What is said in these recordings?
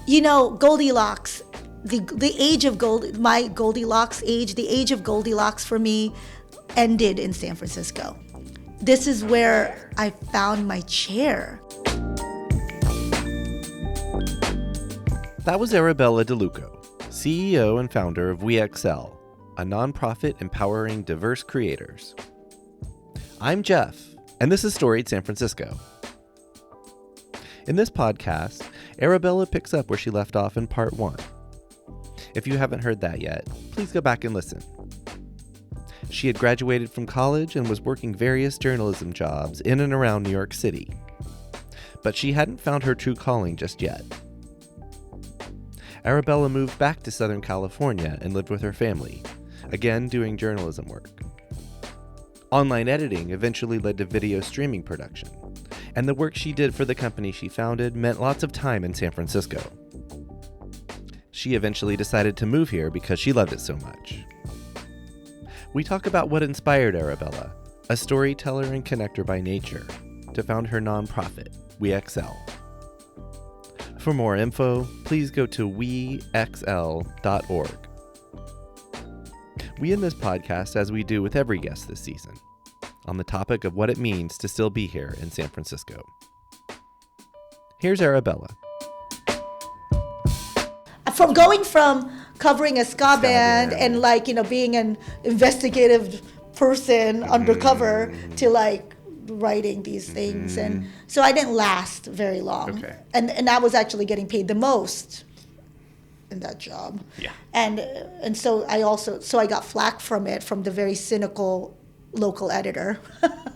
Goldilocks, the age of my Goldilocks age, the age of Goldilocks for me ended in San Francisco. This is where I found my chair. That was Arabella DeLucco, CEO and founder of WeXL, a nonprofit empowering diverse creators. I'm Jeff, and this is Storied San Francisco. In this podcast, Arabella picks up where she left off in part 1. If you haven't heard that yet, please go back and listen. She had graduated from college and was working various journalism jobs in and around New York City. But she hadn't found her true calling just yet. Arabella moved back to Southern California and lived with her family, again doing journalism work. Online editing eventually led to video streaming production, and the work she did for the company she founded meant lots of time in San Francisco. She eventually decided to move here because she loved it so much. We talk about what inspired Arabella, a storyteller and connector by nature, to found her nonprofit, WeXL. For more info, please go to wexl.org. We end this podcast as we do with every guest this season, on the topic of what it means to still be here in San Francisco. Here's Arabella. From going from covering a ska band and being an investigative person undercover to writing these things. And so I didn't last very long. Okay. And I was actually getting paid the most in that job. Yeah. And so I got flack from the very cynical local editor.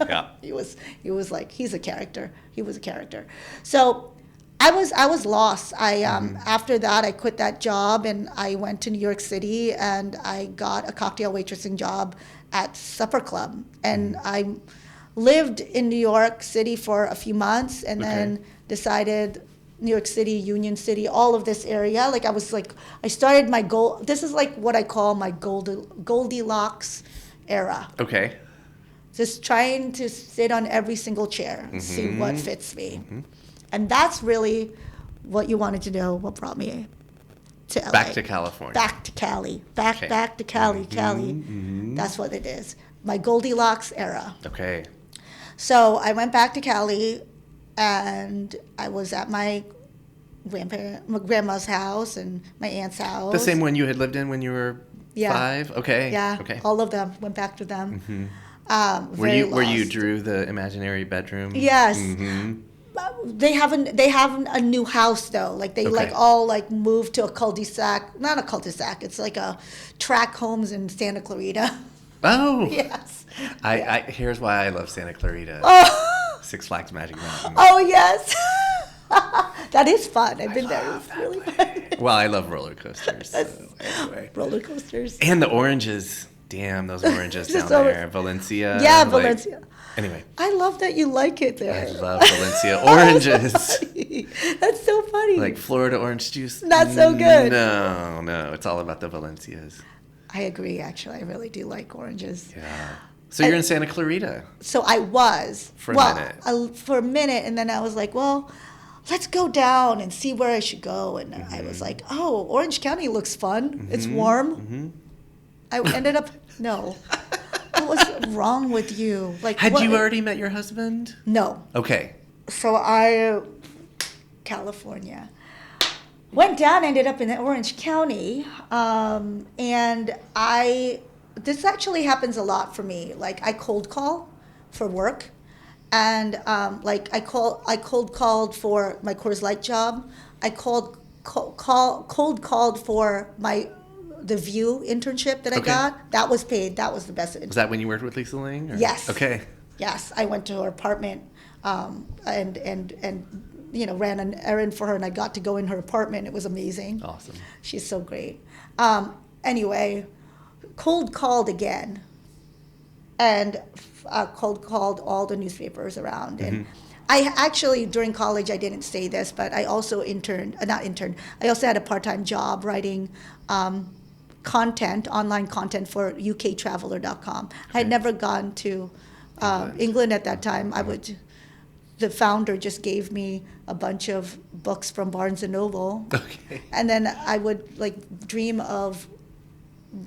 Yeah. He was like, he's a character. He was a character. So I was lost. After that, I quit that job and I went to New York City and I got a cocktail waitressing job at Supper Club. And I lived in New York City for a few months and then decided New York City, Union City, all of this area. I started my goal. This is what I call my Goldilocks era. Okay. Just trying to sit on every single chair, see what fits me. And that's really what you wanted to know, what brought me to LA. Back to California. Back to Cali. Back to Cali. Cali. That's what it is. My Goldilocks era. Okay. So I went back to Cali, and I was at my grandma's house and my aunt's house. The same one you had lived in when you were 5? Okay. Yeah. Okay. All of them. Went back to them. Where you drew the imaginary bedroom? Yes. They have a new house though. They all moved to a cul-de-sac. Not a cul-de-sac. It's like a tract homes in Santa Clarita. Oh. Yes. Here's why I love Santa Clarita. Oh. Six Flags Magic Mountain. Oh yes. That is fun. I've been there. It's really fun. Well, I love roller coasters. So anyway. Roller coasters. And the oranges. Damn, those oranges down there. Valencia. Yeah, Valencia. Anyway. I love that you like it there. I love Valencia oranges. That's so funny. Florida orange juice. Not so good. No. It's all about the Valencias. I agree, actually. I really do like oranges. Yeah. So you're in Santa Clarita. So I was. For a minute. For a minute, and then I was like, well, let's go down and see where I should go. And I was like, oh, Orange County looks fun. It's warm. I ended up, no. What was wrong with you? Had you already met your husband? No. Okay. So California. Went down, ended up in Orange County, and this actually happens a lot for me. I cold call for work, and I cold called for my Coors Light job. I cold called for the View internship that I got. That was paid. That was the best. Was that when you worked with Lisa Ling? Or? Yes. Okay. Yes, I went to her apartment, and ran an errand for her, and I got to go in her apartment. It was amazing. Awesome. She's so great. Anyway, cold called again, and cold called all the newspapers around. And I actually, during college, I didn't say this, but I also I also had a part-time job writing online content for uktraveler.com. I had never gone to England at that time. I would the founder just gave me a bunch of books from Barnes and Noble. Okay. And then I would like dream of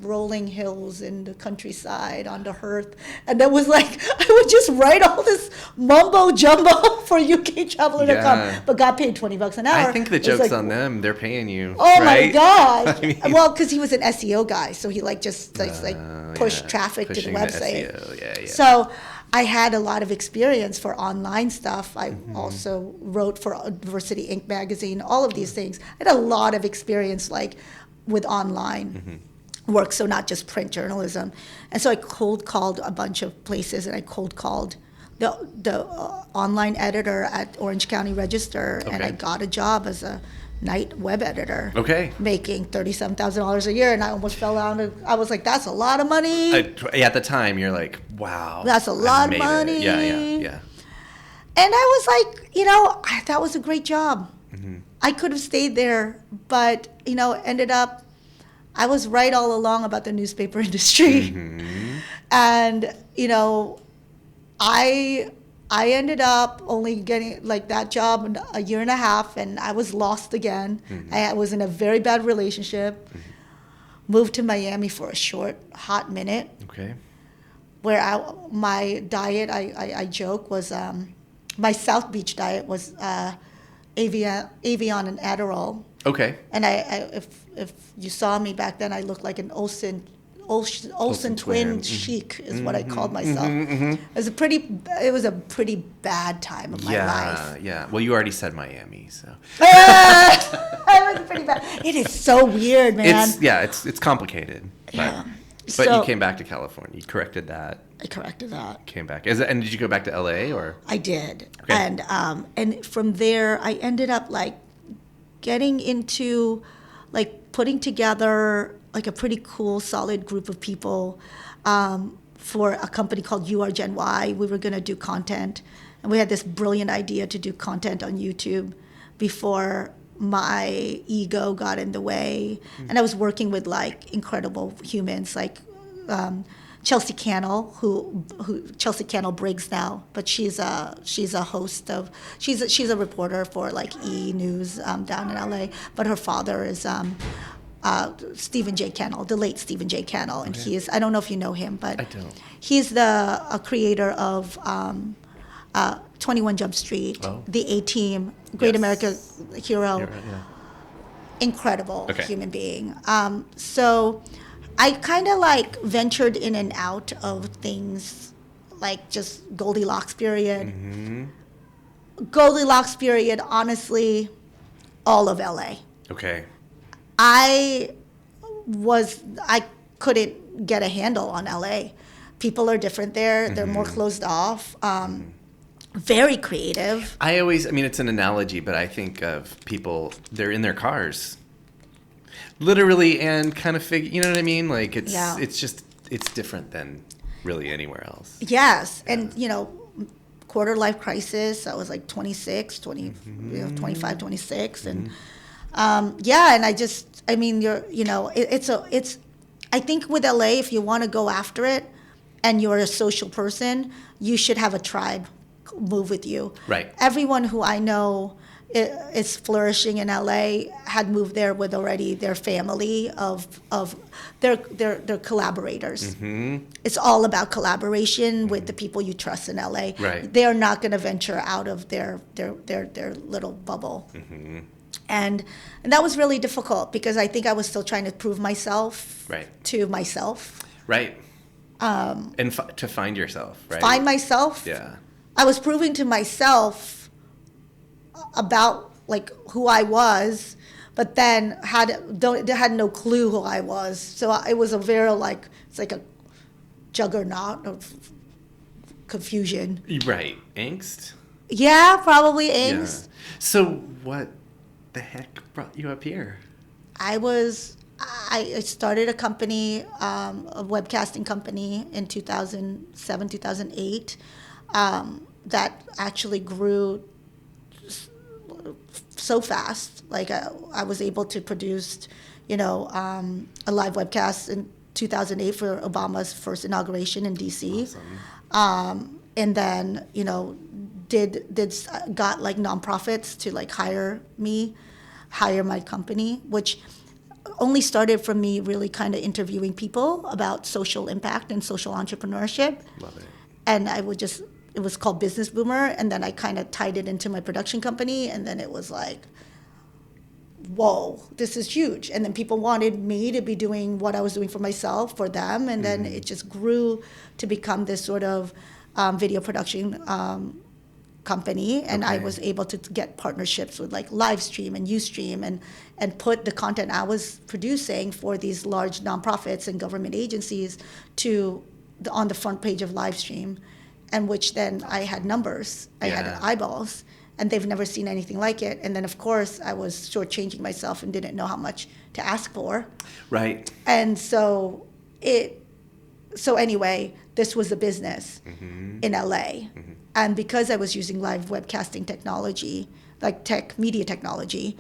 rolling hills in the countryside on the hearth. And that was like, I would just write all this mumbo jumbo for uktraveler.com, but got paid $20 an hour. I think the It's joke's like, on them. They're paying you. oh right? my gosh. I mean- Well, because he was an SEO guy. So he like just like push yeah. traffic to the Pushing website. SEO. Yeah. So I had a lot of experience for online stuff. I also wrote for Diversity Inc. magazine, all of these things. I had a lot of experience like with online work, so not just print journalism. And so I cold called a bunch of places, and I cold called the online editor at Orange County Register, and I got a job as a night web editor. Okay. Making $37,000 a year, and I almost fell down. I was like, that's a lot of money. At the time, you're like, wow. That's a lot of money. Yeah. And I was like, that was a great job. I could have stayed there, but, ended up, I was right all along about the newspaper industry. And, I ended up only getting like that job in a year and a half, and I was lost again. I was in a very bad relationship. Moved to Miami for a short, hot minute. Okay. Where my diet, I joke, was my South Beach diet was Avion and Adderall. Okay. And if you saw me back then, I looked like an Olsen twin chic is what I called myself. It was a pretty bad time of my life. Yeah. Well, you already said Miami, so. It was pretty bad. It is so weird, man. It's complicated. Yeah. But you came back to California. You corrected that. I corrected that. Came back. And did you go back to LA or? I did. Okay. And from there I ended up like getting into like putting together like a pretty cool, solid group of people for a company called You Are Gen Y. We were going to do content, and we had this brilliant idea to do content on YouTube before my ego got in the way. And I was working with like incredible humans like Chelsea Cannell, who Chelsea Cannell Briggs now, but she's a host of she's a reporter for like E News down in LA. But her father is Stephen J. Cannell, the late Stephen J. Cannell, and he is, I don't know if you know him, but I don't. He's a creator of 21 Jump Street, the A-Team, Great America Hero, incredible human being. So I kind of like ventured in and out of things like just Goldilocks period. Goldilocks period, honestly, all of LA. Okay. I couldn't get a handle on LA. People are different there. They're more closed off. Very creative. It's an analogy, but I think of people, they're in their cars. Literally and kind of you know what I mean? Like it's just, it's different than really anywhere else. Yes. Yeah. And, quarter life crisis, I was like 26, 25, 26. And and I think with LA, if you want to go after it and you're a social person, you should have a tribe move with you. Right. Everyone who I know is flourishing in LA had moved there with already their family of their collaborators. It's all about collaboration with the people you trust in LA. Right. They are not going to venture out of their little bubble. And that was really difficult because I think I was still trying to prove myself to myself. Right. And to find yourself, right? Find myself. Yeah. I was proving to myself about like who I was, but then had no clue who I was. So it was it's like a juggernaut of confusion. Right. Angst? Yeah, probably angst. Yeah. So what the heck brought you up here? I started a company, a webcasting company in 2007, 2008, that actually grew so fast. Like I was able to produce, a live webcast in 2008 for Obama's first inauguration in DC. Awesome. And then, got like nonprofits to like hire my company, which only started from me really kind of interviewing people about social impact and social entrepreneurship. Love it. And it was called Business Boomer, and then I kind of tied it into my production company, and then it was like, whoa, this is huge. And then people wanted me to be doing what I was doing for myself, for them, and then it just grew to become this sort of video production company, and I was able to get partnerships with like Livestream and Ustream and put the content I was producing for these large nonprofits and government agencies on the front page of Livestream, and which then I had numbers, I had eyeballs, and they've never seen anything like it. And then of course I was shortchanging myself and didn't know how much to ask for. Right. And so anyway, this was a business in LA. And because I was using live webcasting technology, like media technology,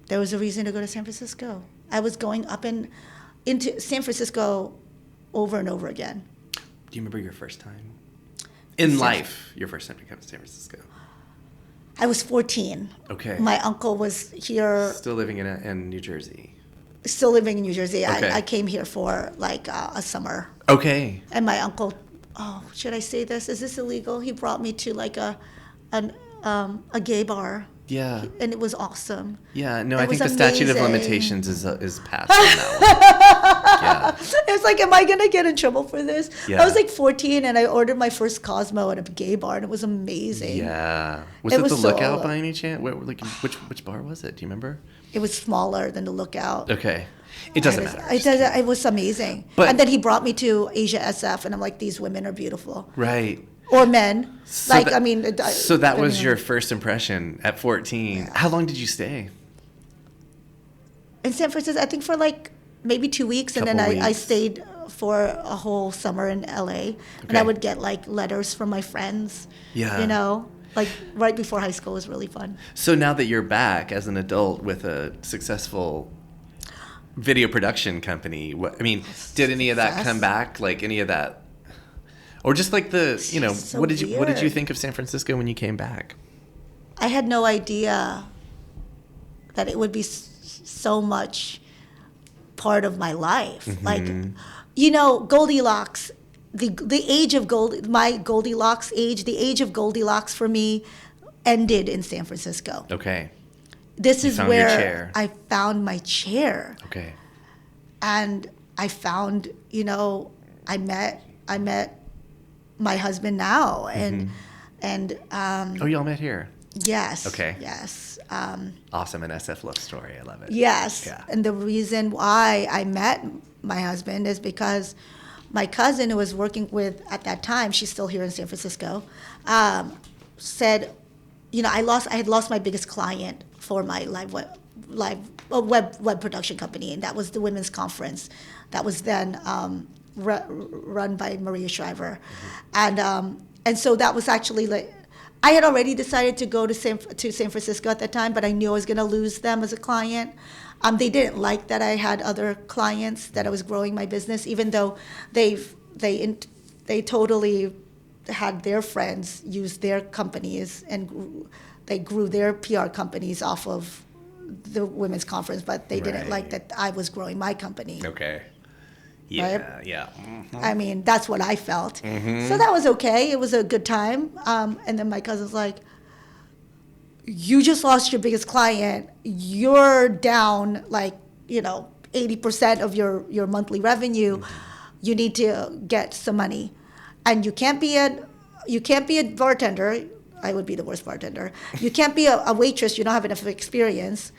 there was a reason to go to San Francisco. I was going up into San Francisco over and over again. Do you remember your first time? In life, your first time to come to San Francisco? I was 14. Okay. My uncle was here. Still living in New Jersey? Still living in New Jersey. Okay. I came here for like a summer. Okay. And my uncle, should I say this? Is this illegal? He brought me to like a gay bar. Yeah. And it was awesome. Yeah. No, I It think was the statute of amazing. limitations is passed on that one. It was like, am I going to get in trouble for this? Yeah. I was like 14 and I ordered my first Cosmo at a gay bar and it was amazing. Yeah. Was It it was the so- Lookout by any chance? Which bar was it? Do you remember? It was smaller than the Lookout. Okay. It doesn't matter. It was amazing. But- and then he brought me to Asia SF and I'm like, these women are beautiful. Right. Or men. So like, that- I mean. So that was your first impression at 14. Yeah. How long did you stay? In San Francisco, I think for like maybe 2 weeks. And then I stayed for a whole summer in LA. Okay. And I would get like letters from my friends. Yeah. You know, like right before high school was really fun. So now that you're back as an adult with a successful video production company, did any of that come back? Like any of that? Or just like So what did you weird. think of San Francisco when you came back? I had no idea that it would be so much part of my life. Like, Goldilocks, the age of my Goldilocks age, the age of Goldilocks for me ended in San Francisco. Okay. This is where your chair. I found my chair. Okay. And I found, I met my husband now, and y'all met here. Yes. Okay. Yes. Awesome, an SF love story. I love it. Yes. Yeah. And the reason why I met my husband is because my cousin, who was working with at that time, she's still here in San Francisco, said, I had lost my biggest client for my web production company, and that was the Women's Conference. That was then run by Maria Shriver, and so that was actually like, I had already decided to go to San Francisco at that time, but I knew I was going to lose them as a client. They didn't like that I had other clients, that I was growing my business, even though they totally had their friends use their companies, and they grew their PR companies off of the Women's Conference, but they didn't like that I was growing my company. Okay. Yeah, right? yeah. Mm-hmm. I mean, that's what I felt. Mm-hmm. So that was okay. It was a good time. And then my cousin's like, you just lost your biggest client. You're down like, 80% of your monthly revenue. You need to get some money. And you can't be a bartender. I would be the worst bartender. You can't be a waitress. You don't have enough experience.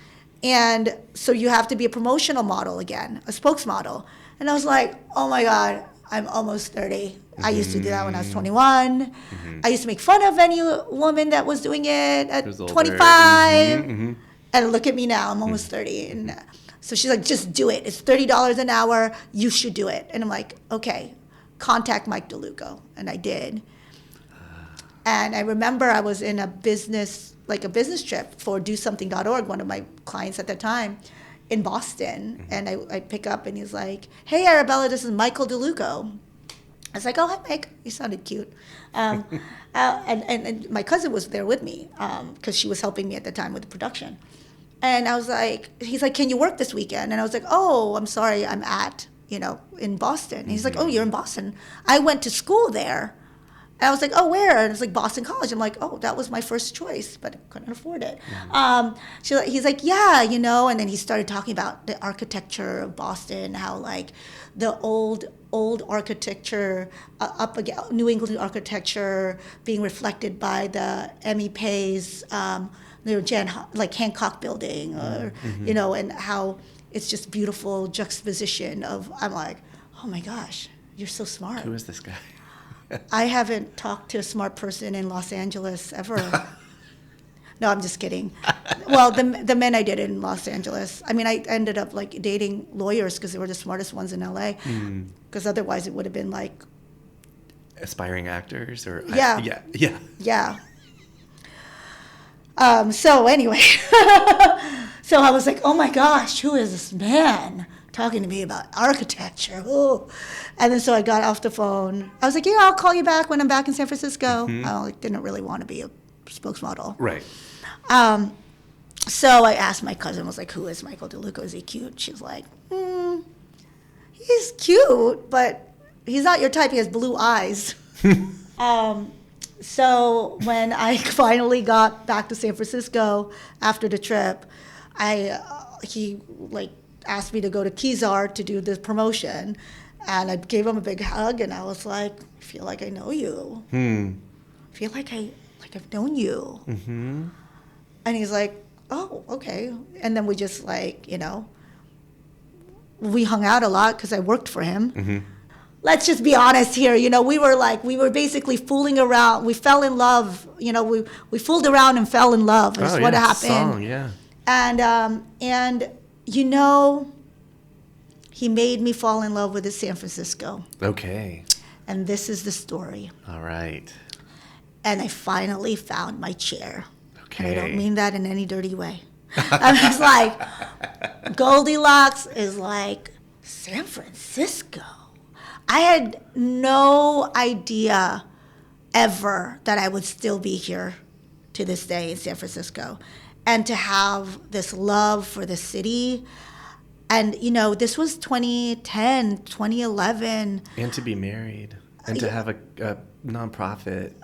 And so you have to be a promotional model again, a spokesmodel. And I was like, oh my God, I'm almost 30. Mm-hmm. I used to do that when I was 21. Mm-hmm. I used to make fun of any woman that was doing it at 25. Mm-hmm. Mm-hmm. And look at me now, I'm almost 30. And so she's like, just do it. It's $30 an hour. You should do it. And I'm like, okay, contact Mike DeLucco. And I did. And I remember I was in a business trip for DoSomething.org, one of my clients at the time, in Boston. Mm-hmm. And I pick up and he's like, hey, Arabella, this is Michael DeLucco. I was like, oh, hi, Mike. You sounded cute. And my cousin was there with me because she was helping me at the time with the production. And I was like, he's like, can you work this weekend? And I was like, oh, I'm sorry, I'm in Boston. And he's like, oh, you're in Boston. I went to school there. And I was like, oh, where? And it's like Boston College. I'm like, oh, that was my first choice, but I couldn't afford it. He's like, yeah, and then he started talking about the architecture of Boston, how like the old architecture up against New England architecture being reflected by the MEP's, like Hancock Building, or and how it's just beautiful juxtaposition of. I'm like, oh my gosh, you're so smart. Who is this guy? I haven't talked to a smart person in Los Angeles ever. No, I'm just kidding. Well, the men I did in Los Angeles. I mean, I ended up like dating lawyers because they were the smartest ones in LA. Because otherwise, it would have been like aspiring actors, or yeah. So anyway, so I was like, oh my gosh, who is this man talking to me about architecture? Ooh. And then so I got off the phone. I was like, yeah, I'll call you back when I'm back in San Francisco. I didn't really want to be a spokesmodel. Right. So I asked my cousin, I was like, who is Michael DeLucco? Is he cute? She's like, he's cute, but he's not your type. He has blue eyes. So when I finally got back to San Francisco after the trip, he asked me to go to Kezar to do the promotion, and I gave him a big hug, and I was like, I feel like I know you. I feel like I've known you. And he's like, oh, okay. And then we just we hung out a lot because I worked for him. Let's just be honest here. We were basically fooling around. We fell in love. We fooled around and fell in love is what happened. Song, yeah. And he made me fall in love with San Francisco. Okay. And this is the story. All right. And I finally found my chair. Okay. And I don't mean that in any dirty way. I was like, Goldilocks is like San Francisco. I had no idea ever that I would still be here to this day in San Francisco, and to have this love for the city. And, this was 2010, 2011. And to be married and to have a nonprofit.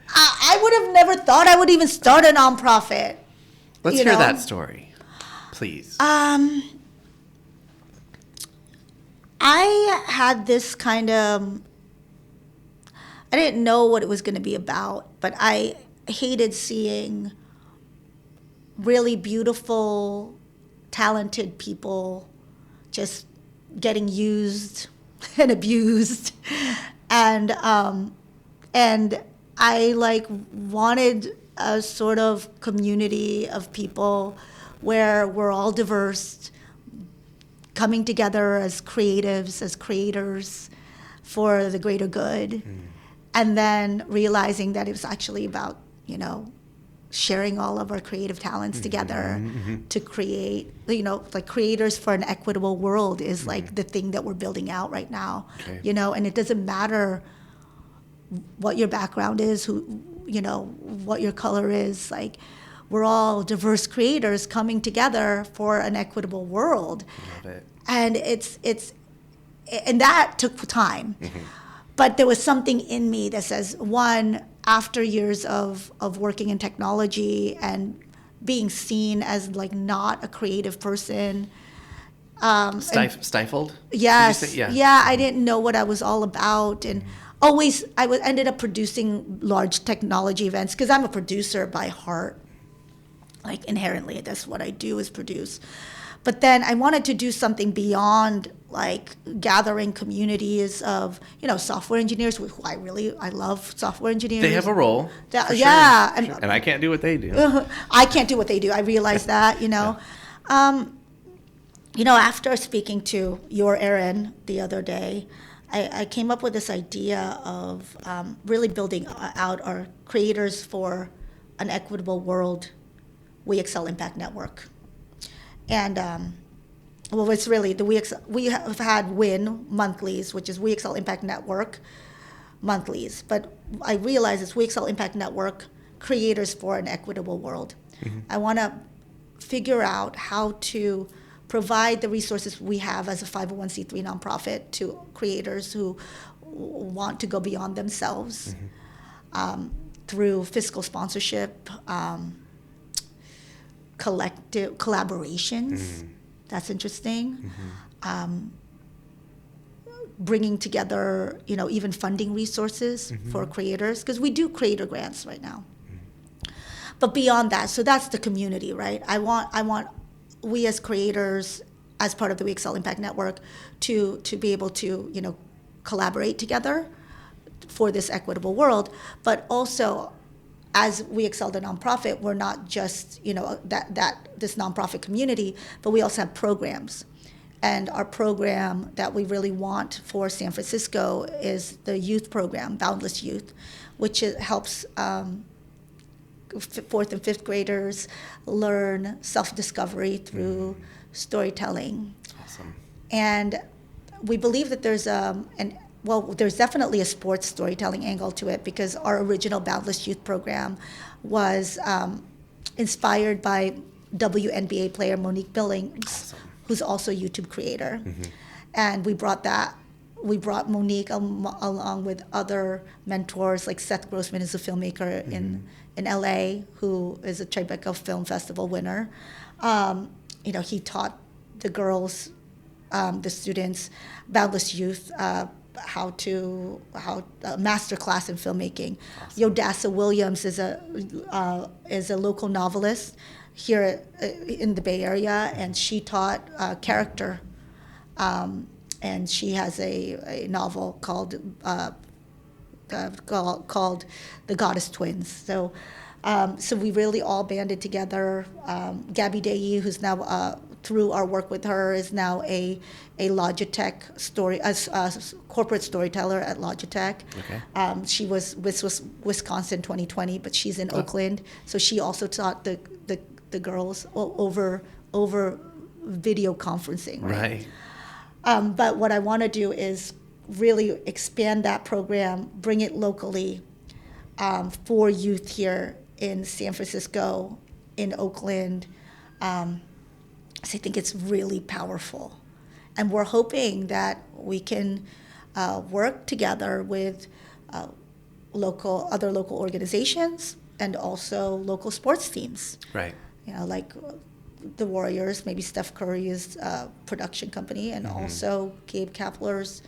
I would have never thought I would even start a nonprofit. Let's hear that story, please. I had this kind of, I didn't know what it was going to be about, but I hated seeing really beautiful, talented people just getting used and abused. And I wanted a sort of community of people where we're all diverse, coming together as creatives, as creators for the greater good. And then realizing that it was actually about, sharing all of our creative talents together to create, creators for an equitable world is the thing that we're building out right now. Okay. And it doesn't matter what your background is, what your color is, we're all diverse creators coming together for an equitable world. Love it. And and that took time. But there was something in me that says, one, after years of working in technology and being seen as not a creative person. Stifled? Yes. Yeah. I didn't know what I was all about. And ended up producing large technology events because I'm a producer by heart. Inherently, that's what I do, is produce. But then I wanted to do something beyond gathering communities of, software engineers, who I love software engineers. They have a role. Yeah. Sure. And I can't do what they do. I can't do what they do. I realize that, After speaking to your Erin the other day, I came up with this idea of really building out our creators for an equitable world WeXL Impact Network. And it's really the WeXL. We have had WIN monthlies, which is WeXL Impact Network, monthlies. But I realize it's WeXL Impact Network, Creators for an Equitable World. I want to figure out how to provide the resources we have as a 501c3 nonprofit to creators who want to go beyond themselves through fiscal sponsorship, collective collaborations. That's interesting. Bringing together, even funding resources for creators, because we do creator grants right now. But beyond that, so that's the community, right? I want we as creators, as part of the WeXL Impact Network, to be able to, collaborate together for this equitable world. But also, as WeXL, the nonprofit, we're not just, that this nonprofit community, but we also have programs. And our program that we really want for San Francisco is the youth program, Boundless Youth, which helps fourth and fifth graders learn self-discovery through storytelling. Awesome. And we believe that there's there's definitely a sports storytelling angle to it, because our original Boundless Youth program was inspired by WNBA player Monique Billings, Awesome. who's also a YouTube creator. And we brought Monique along with other mentors, like Seth Grossman is a filmmaker in LA, who is a Tribeca Film Festival winner. He taught the girls, the students, Boundless Youth, how master class in filmmaking. Awesome. Yodassa Williams is a local novelist here in the Bay Area, and she taught character. And she has a novel called The Goddess Twins. So we really all banded together. Gabby Dayi, who's now through our work with her, is now a Logitech corporate storyteller at Logitech. Okay. She was Wisconsin 2020, but she's in Oakland. So she also taught the girls over video conferencing. Right. But what I want to do is really expand that program, bring it locally for youth here in San Francisco, in Oakland. So I think it's really powerful. And we're hoping that we can work together with other local organizations and also local sports teams. Right. Like the Warriors, maybe Steph Curry's production company, and also Gabe Kapler's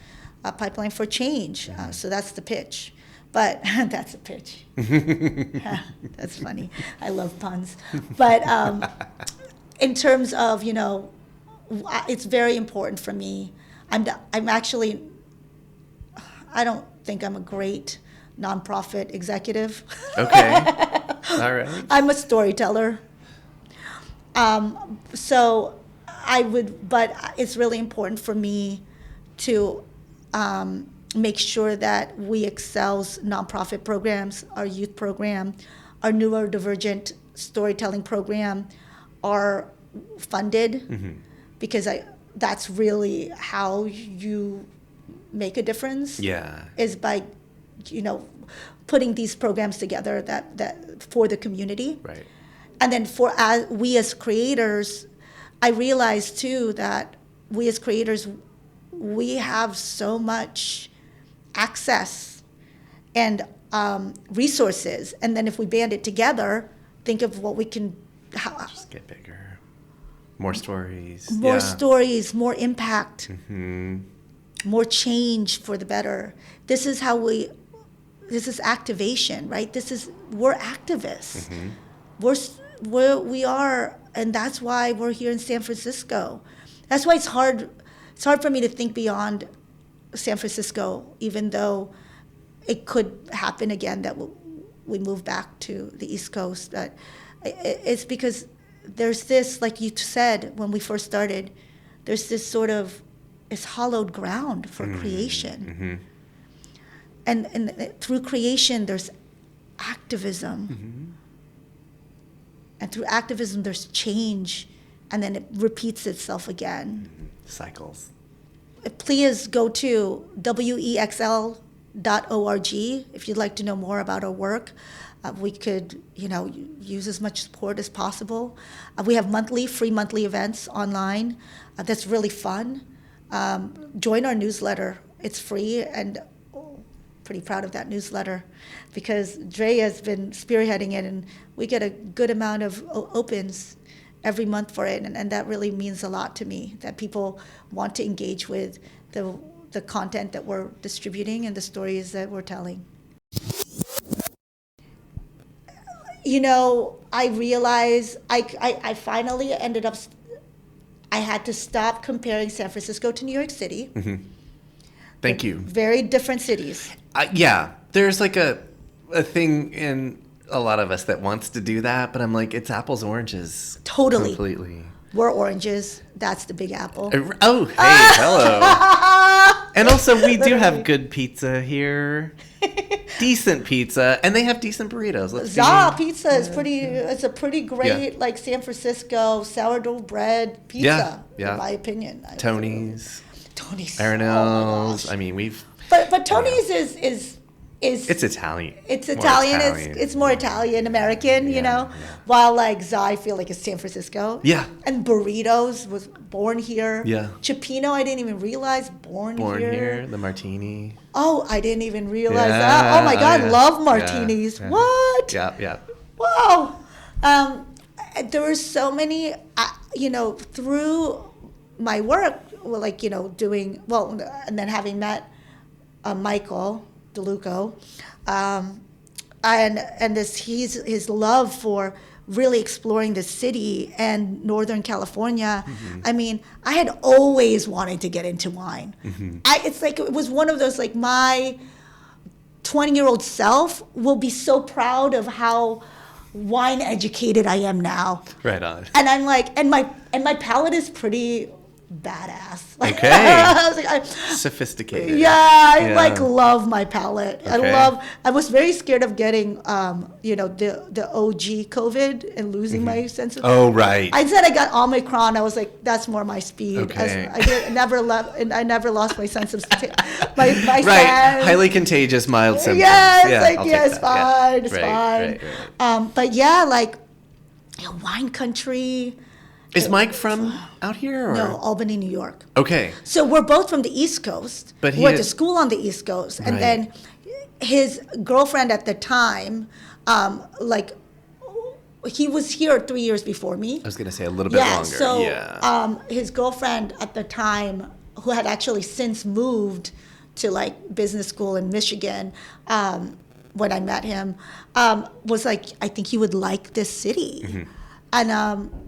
Pipeline for Change. So that's the pitch. But that's a pitch. That's funny. I love puns. But in terms of, it's very important for me. I don't think I'm a great nonprofit executive. Okay. All right. I'm a storyteller. But it's really important for me to make sure that WeXL's nonprofit programs, our youth program, our neurodivergent storytelling program are funded, because that's really how you make a difference. Yeah. Is by, putting these programs together that for the community. Right. And then we as creators, I realize too that we as creators, we have so much access and resources. And then if we band it together, think of what we can... Just get bigger. More stories. More stories, more impact, Mm-hmm. more change for the better. This is activation, right? We're activists. Mm-hmm. We are, and that's why we're here in San Francisco. That's why it's hard for me to think beyond San Francisco, even though it could happen again that we move back to the East Coast. But it's because there's this, like you said when we first started, there's this sort of, it's hollowed ground for creation. And through creation, there's activism. And through activism, there's change, and then it repeats itself again. Cycles. Please go to WEXL if you'd like to know more about our work. We could, use as much support as possible. We have free monthly events online. That's really fun. Join our newsletter. It's free, and pretty proud of that newsletter because Dre has been spearheading it, and we get a good amount of opens every month for it, and that really means a lot to me, that people want to engage with the content that we're distributing and the stories that we're telling. I realized I finally ended up, I had to stop comparing San Francisco to New York City. Mm-hmm. Thank you. Very different cities. Yeah, there's like a thing in a lot of us that wants to do that, but I'm like, it's apples, oranges. Totally. Completely. We're oranges. That's the Big Apple. Oh, hey, hello. And also, we do have good pizza here. Decent pizza, and they have decent burritos. Za pizza is pretty. It's a pretty great, like San Francisco sourdough bread pizza. Yeah. In my opinion. Tony's. Arabellas. Oh, I mean, we've. But Tony's is. It's Italian. It's Italian. It's more Italian American, While like Za, I feel like it's San Francisco. Yeah. And burritos was born here. Yeah. Cioppino, I didn't even realize born here. The martini. Oh, I didn't even realize that. Oh my God, love martinis. Yeah. What? Yeah. Wow. There were so many, through my work, doing, and then having met Michael DeLucco, and his love for really exploring the city and Northern California. Mm-hmm. I mean, I had always wanted to get into wine. Mm-hmm. It's like it was one of those, like, my 20-year-old self will be so proud of how wine educated I am now. Right on. And I'm like, and my palate is pretty badass. Okay. I was like, sophisticated. Yeah, I love my palate. Okay. I was very scared of getting, the OG COVID and losing my sense of. Oh, right. I said I got Omicron. I was like, that's more my speed. Okay. I never lost my sense of my right. sense. Highly contagious, mild symptoms. It's fine. It's fine. Right. But yeah, wine country. Is Mike from out here? Or? No, Albany, New York. Okay. So we're both from the East Coast. But we went to school on the East Coast. And then his girlfriend at the time, he was here 3 years before me. I was going to say a little bit longer. So his girlfriend at the time, who had actually since moved to business school in Michigan, when I met him, was like, I think you would like this city. Mm-hmm. And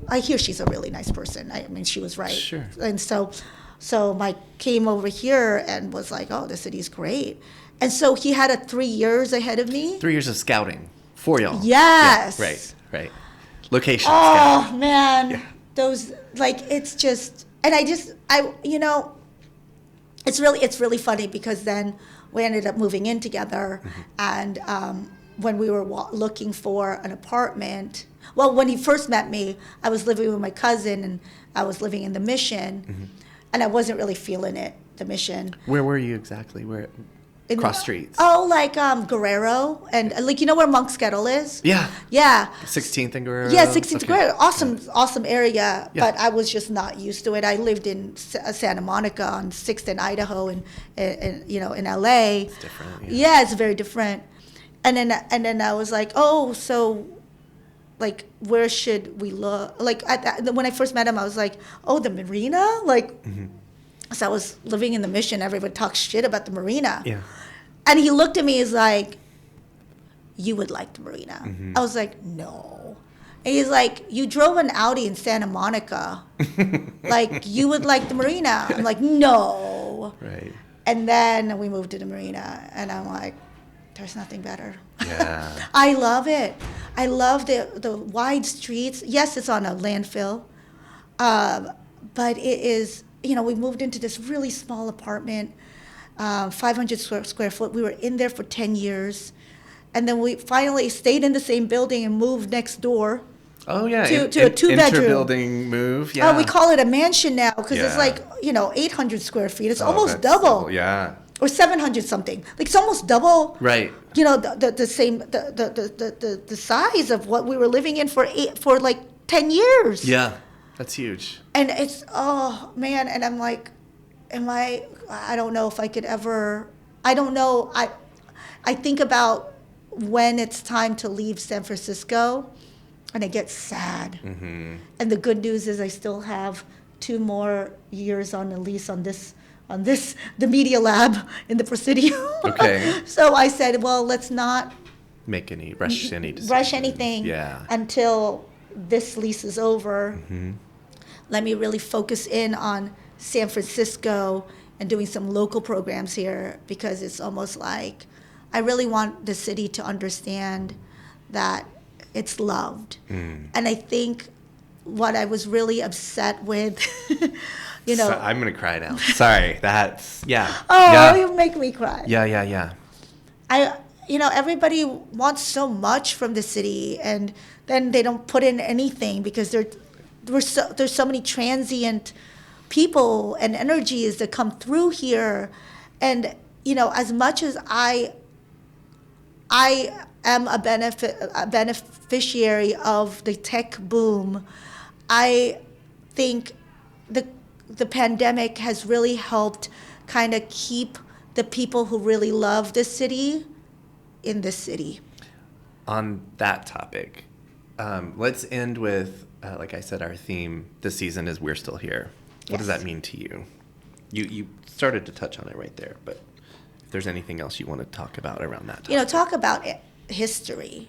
I hear she's a really nice person. I mean, she was right. Sure. And so Mike came over here and was like, oh, the city's great. And so he had 3 years ahead of me. 3 years of scouting for y'all. Yes. Yeah, right. Location scouting. Man. Yeah. Those, it's just, and it's really funny because then we ended up moving in together. Mm-hmm. And when we were looking for an apartment, when he first met me, I was living with my cousin, and I was living in the Mission, mm-hmm. and I wasn't really feeling it, the Mission. Where were you exactly? Where? Cross streets? Oh, Guerrero, and where Monk's Kettle is? Yeah. Yeah. 16th and Guerrero? Yeah, 16th and Guerrero. Awesome area, but I was just not used to it. I lived in Santa Monica on 6th and Idaho, and in LA. It's different. Yeah, it's very different. And then I was like, oh, so where should we look? When I first met him, I was like, oh, the marina? Mm-hmm. So I was living in the Mission. Everyone talks shit about the marina. Yeah. And he looked at me, he's like, you would like the marina. Mm-hmm. I was like, no. And he's like, you drove an Audi in Santa Monica. You would like the marina. I'm like, no. Right. And then we moved to the marina, and I'm like, there's nothing better. Yeah. I love it. I love the wide streets. Yes, it's on a landfill, but it is, we moved into this really small apartment, 500 square foot. We were in there for 10 years. And then we finally stayed in the same building and moved next door. Oh, yeah. To a 2-bedroom. Inter-building move, yeah. We call it a mansion now because it's 800 square feet. It's almost double. Yeah. or 700 something. Like it's almost double. Right. You know, the same the size of what we were living in for like 10 years. Yeah, that's huge. And it's, oh man, and I'm like, I don't know if I could ever, I don't know. I think about when it's time to leave San Francisco, and I get sad. Mm-hmm. And the good news is I still have 2 more years on the lease on this, the media lab in the Presidio. Okay. So I said, well, let's not rush anything. Yeah. Until this lease is over. Mm-hmm. Let me really focus in on San Francisco and doing some local programs here, because it's almost like I really want the city to understand that it's loved. And I think what I was really upset with, you know. So I'm going to cry now. Sorry. That's, yeah. Oh, yeah. You make me cry. Yeah. Everybody wants so much from the city, and then they don't put in anything because there's so many transient people and energies that come through here. And, you know, as much as I am a beneficiary of the tech boom, I think the pandemic has really helped kind of keep the people who really love this city in this city. On that topic, let's end with, like I said, our theme this season is We're Still Here. What does that mean to you? You started to touch on it right there, but if there's anything else you want to talk about around that topic. You know, talk about history.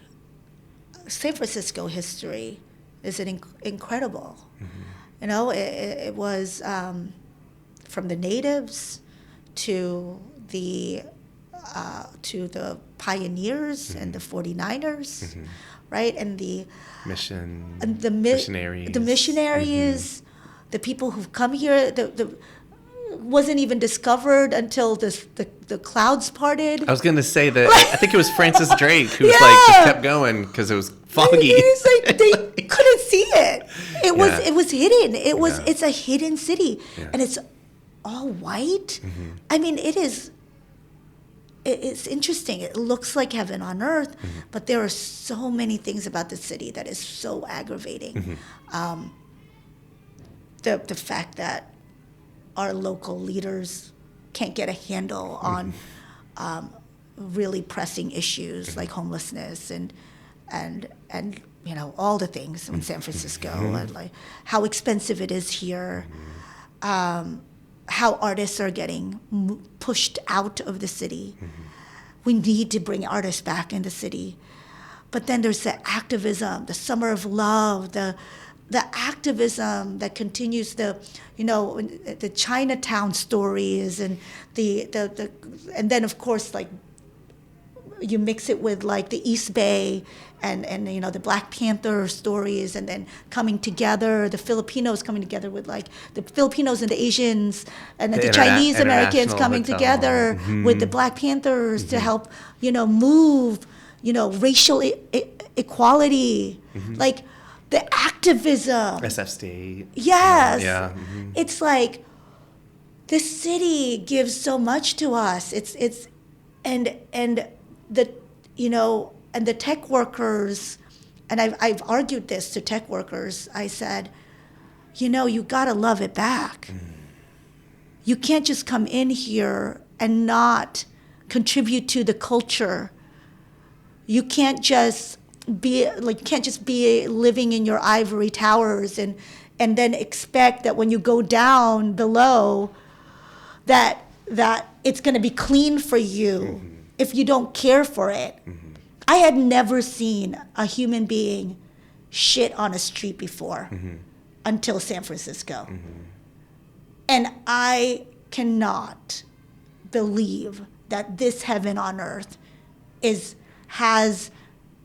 San Francisco history is incredible. Mm-hmm. You know, it was from the natives to the pioneers mm-hmm. and the 49ers, mm-hmm. right? And the missionaries, mm-hmm. the people who've come here, the wasn't even discovered until the clouds parted. I was going to say that I think it was Francis Drake who was like just kept going because it was foggy. It's like they couldn't see it. It was hidden. It's a hidden city, and it's all white. Mm-hmm. I mean, it's interesting. It looks like heaven on earth, mm-hmm. but there are so many things about the city that is so aggravating. Mm-hmm. The fact that our local leaders can't get a handle on really pressing issues mm-hmm. like homelessness and you know, all the things in San Francisco mm-hmm. and like how expensive it is here, mm-hmm. How artists are getting pushed out of the city. Mm-hmm. We need to bring artists back in the city. But then there's the activism, the summer of love, the activism that continues, the Chinatown stories and and then of course like you mix it with like the East Bay and you know the Black Panther stories, and then coming together, the Filipinos coming together with like the Filipinos and the Asians and the Chinese Americans coming together mm-hmm. with the Black Panthers mm-hmm. to help, you know, move, you know, racial equality, mm-hmm. like the activism. SF State. Yes. Yeah. Mm-hmm. It's like the city gives so much to us. It's and the, you know, and the tech workers, and I've argued this to tech workers. I said, you know, you gotta love it back. Mm. You can't just come in here and not contribute to the culture. You can't just be living in your ivory towers and then expect that when you go down below that it's going to be clean for you mm-hmm. if you don't care for it. Mm-hmm. I had never seen a human being shit on a street before mm-hmm. until San Francisco. Mm-hmm. And I cannot believe that this heaven on earth has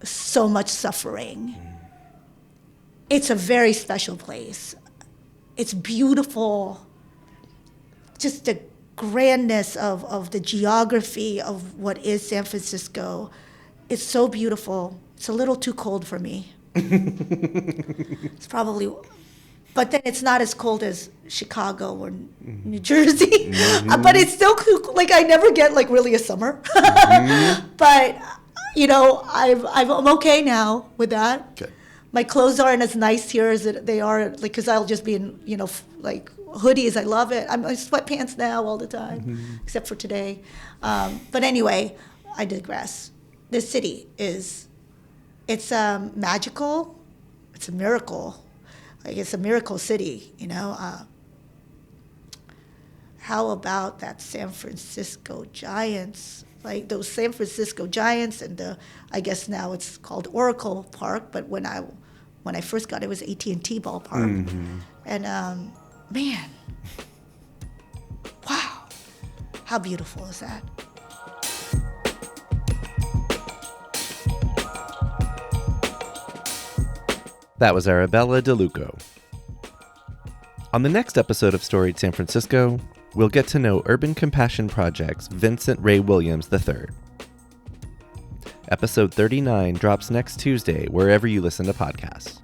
so much suffering. It's a very special place. It's beautiful. Just the grandness of the geography of what is San Francisco. It's so beautiful. It's a little too cold for me. It's probably But then it's not as cold as Chicago or New Jersey. But it's still cool. Like, I never get like really a summer. But, you know, I'm okay now with that. Good. My clothes aren't as nice here as they are, like, because I'll just be in, you know, like hoodies. I love it. I'm in sweatpants now all the time, except for today. But anyway, I digress. This city it's magical. It's a miracle. Like, it's a miracle city, you know. How about that San Francisco Giants? Like, those San Francisco Giants and I guess now it's called Oracle Park, but when I first got it was AT&T ballpark. And man, wow, how beautiful is that? That was Arabella DeLucco. On the next episode of Storied San Francisco, we'll get to know Urban Compassion Project's Vincent Ray Williams III. Episode 39 drops next Tuesday wherever you listen to podcasts.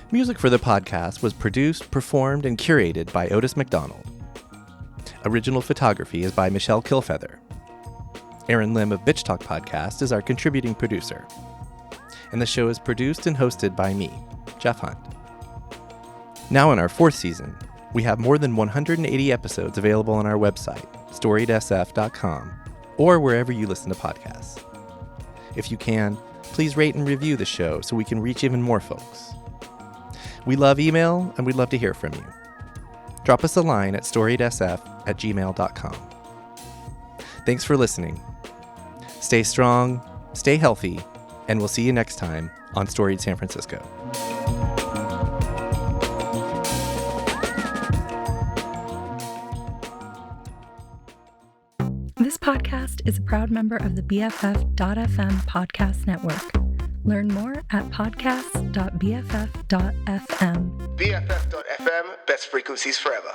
Music for the podcast was produced, performed, and curated by Otis McDonald. Original photography is by Michelle Kilfeather. Aaron Lim of Bitch Talk Podcast is our contributing producer. And the show is produced and hosted by me, Jeff Hunt. Now in our 4th season, we have more than 180 episodes available on our website, storiedsf.com, or wherever you listen to podcasts. If you can, please rate and review the show so we can reach even more folks. We love email, and we'd love to hear from you. Drop us a line at storiedsf@gmail.com. Thanks for listening. Stay strong, stay healthy, and we'll see you next time on Storied San Francisco. This podcast is a proud member of the BFF.FM podcast network. Learn more at podcasts.bff.fm. BFF.FM, best frequencies forever.